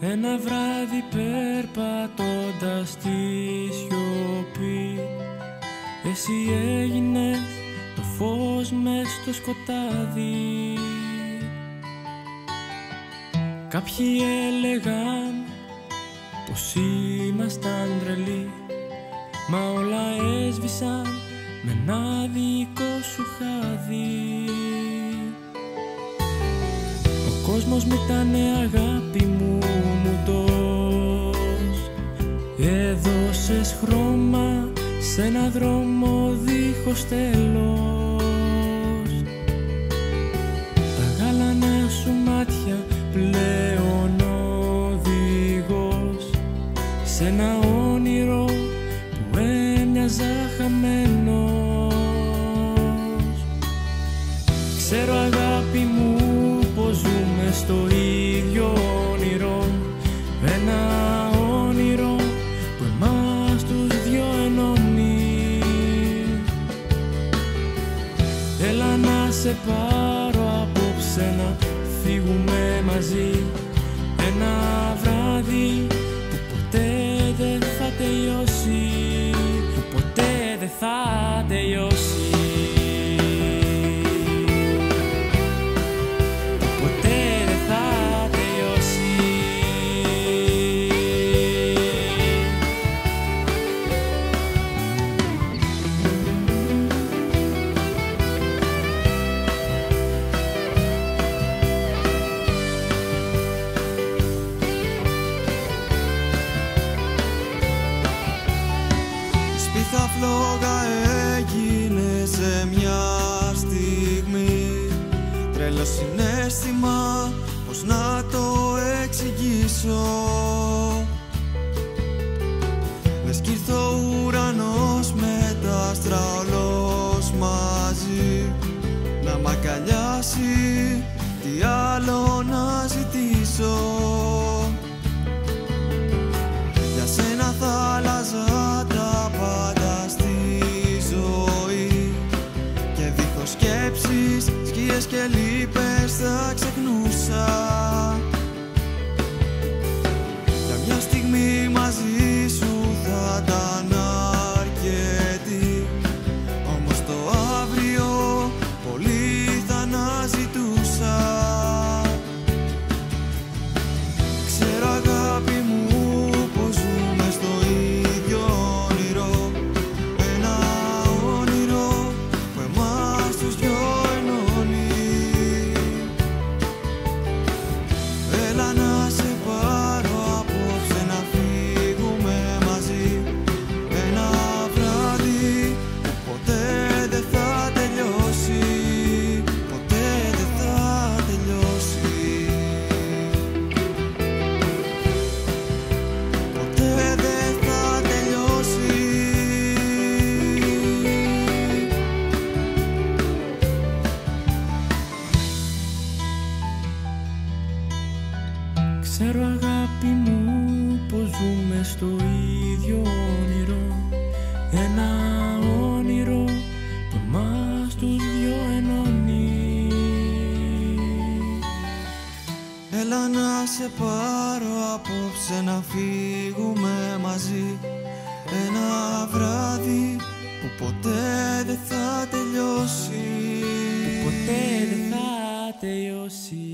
Ένα βράδυ περπατώντας στη σιωπή, εσύ έγινες το φως μες στο σκοτάδι. Κάποιοι έλεγαν πως ήμασταν τρελοί, μα όλα έσβησαν με ένα δικό σου χάδι. Ο κόσμος μου ήτανε αγάπη μου μουτός, έδωσες χρώμα σε ένα δρόμο δίχως τέλος. Τα γάλανα σου μάτια πλέον οδηγός σε ένα όνειρο που έμοιαζα χαμένος. Ξέρω αγάπη μου πως ζούμε στο ίδιο όνειρο, ένα όνειρο που εμάς τους δυο ενώνει. Έλα να σε πάρω απόψε να φύγουμε μαζί, ένα βράδυ που ποτέ δεν θα τελειώσει, που ποτέ δεν θα τελειώσει. Θα φλόγα έγινε σε μια στιγμή, τρελό συναίσθημα, πως να το εξηγήσω. Λες κι ήρθε ο ουρανός με τα άστρα όλος μαζί, να μ' αγκαλιάσει, τι άλλο να ζητήσω. Για σένα θα άλλαζα τα πάντα στη ζωή, και δίχως σκέψεις, σκιές και λύπες θα ξεχνούσα. Για μια στιγμή μαζί σου θα ήταν αρκετή, όμως το αύριο πολύ θα αναζητούσα. Ξέρω αγάπη μου πως ζούμε στο ίδιο όνειρο, ένα όνειρο που εμάς τους δυο ενώνει. Έλα να σε πάρω απόψε να φύγουμε μαζί, ένα βράδυ που ποτέ δεν θα τελειώσει, ποτέ δεν θα τελειώσει. Ποτέ δεν θα τελειώσει. Ξέρω αγάπη μου πως ζούμε στο ίδιο όνειρο, ένα όνειρο που εμάς τους δυο ενώνει. Έλα να σε πάρω απόψε να φύγουμε μαζί, ένα βράδυ που ποτέ δεν θα τελειώσει, Ποτέ δεν θα τελειώσει.